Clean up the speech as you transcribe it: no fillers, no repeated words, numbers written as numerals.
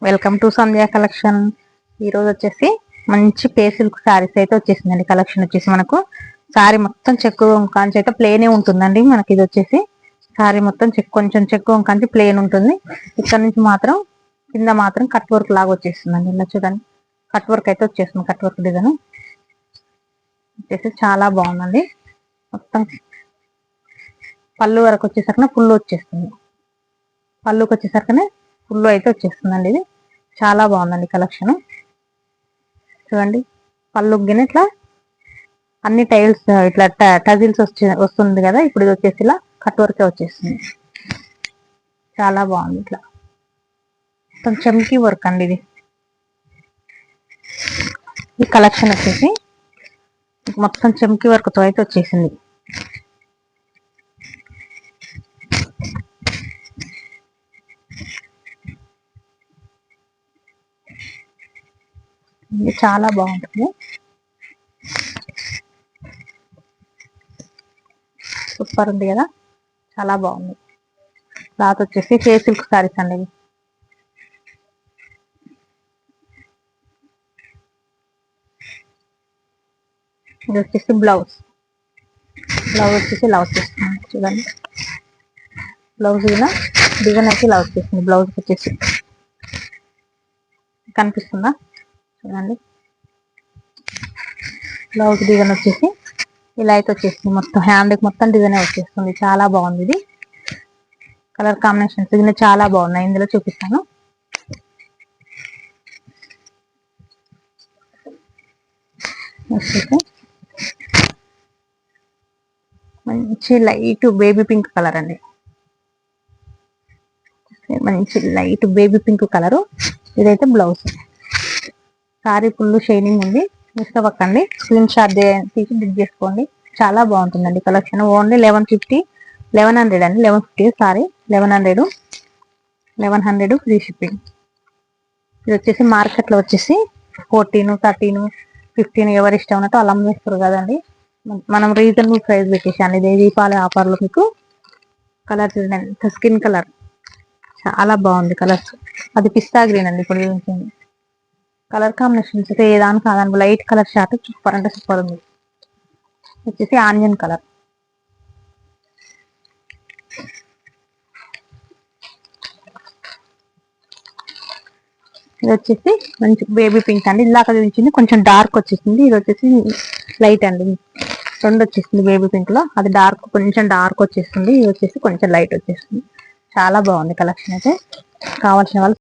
Welcome to Sandhya collection. ఈరోజు వచ్చేసి మంచి పే సిల్క్ శారీస్ అయితే వచ్చేసిందండి. కలెక్షన్ వచ్చేసి మనకు శారీ మొత్తం చెక్కు కాంచి అయితే ప్లేనే ఉంటుందండి. మనకి ఇది వచ్చేసి శారీ మొత్తం కొంచెం చెక్కు కాంచి ప్లేన్ ఉంటుంది. ఇక్కడ నుంచి మాత్రం కింద మాత్రం కట్ వర్క్ లాగా వచ్చేస్తుందండి. ఇలా చూడండి, కట్ వర్క్ అయితే వచ్చేస్తుంది. కట్ వర్క్ డిజైన్ వచ్చేసి చాలా బాగుందండి. మొత్తం పళ్ళు వరకు వచ్చేసరికి ఫుల్ వచ్చేస్తుంది. పళ్ళుకి వచ్చేసరికి ఫుల్ అయితే వచ్చేస్తుందండి. ఇది చాలా బాగుందండి కలెక్షన్. చూడండి, పళ్ళు గిన ఇట్లా అన్ని టైల్స్ ఇట్లా టజిల్స్ వస్తుంది కదా. ఇప్పుడు ఇది వచ్చేసి ఇలా కట్ వర్కే వచ్చేస్తుంది. చాలా బాగుంది. ఇట్లా మొత్తం చమ్కీ వర్క్ అండి. ఇది ఈ కలెక్షన్ వచ్చేసి మొత్తం చమ్కీ వర్క్ తో అయితే వచ్చేసింది. ఇది చాలా బాగుంటుంది. సూపర్ ఉంది కదా, చాలా బాగుంది. క్లాత్ వచ్చేసి పే సిల్క్ సారీస్ అండి. ఇది వచ్చేసి బ్లౌజ్ వచ్చేసి ఇలా వచ్చేస్తుంది. చూడండి, బ్లౌజ్ ఇలా డిజైన్ అయితే ఇలా వచ్చేసింది. బ్లౌజ్ వచ్చేసి కనిపిస్తుందా? చూడండి, బ్లౌజ్ డిజైన్ వచ్చేసి ఇలా అయితే వచ్చేస్తుంది. మొత్తం హ్యాండ్కి మొత్తం డిజైన్ వచ్చేస్తుంది. చాలా బాగుంది. ఇది కలర్ కాంబినేషన్స్ ఇది చాలా బాగున్నాయి. ఇందులో చూపిస్తాను. వచ్చేసి మంచి లైట్ బేబీ పింక్ కలర్ అండి. మంచి లైట్ బేబీ పింక్ కలరు. ఇదైతే బ్లౌజ్. సారీ ఫుల్ షైనింగ్ ఉంది. మిస్ అవ్వకండి, స్క్రీన్ షాట్ తీసి బుక్ చేసుకోండి. చాలా బాగుంటుందండి కలెక్షన్. ఓన్లీ 1100 అండి. 1150 సారీ 1100 ఫ్రీ షిప్పింగ్. ఇది వచ్చేసి మార్కెట్లో వచ్చేసి 14, 13, 15 ఎవరి ఇష్టం ఉన్నట్టు అలా అమ్మేస్తారు కదండి. మనం రీజనబుల్ ప్రైస్ పెట్టేసాను. ఇది దీపావళి ఆఫర్లో మీకు కలర్ చూడండి, స్కిన్ కలర్ చాలా బాగుంది. కలర్స్ అది పిస్తా గ్రీన్ అండి. ఇప్పుడు చూపించింది కలర్ కాంబినేషన్స్ అయితే ఏదానికి కాదండి. లైట్ కలర్ షార్ట్ సూపర్ అంటే సూపర్ ఉంది. వచ్చేసి ఆనియన్ కలర్. ఇది వచ్చేసి మంచి బేబీ పింక్ అండి. ఇందాక చూపించింది కొంచెం డార్క్ వచ్చేసింది. ఇది వచ్చేసి లైట్ అండి. రెండు వచ్చేసింది బేబీ పింక్ లో. అది డార్క్, కొంచెం డార్క్ వచ్చేస్తుంది. ఇది వచ్చేసి కొంచెం లైట్ వచ్చేస్తుంది. చాలా బాగుంది కలెక్షన్ అయితే. కావాల్సిన వాళ్ళు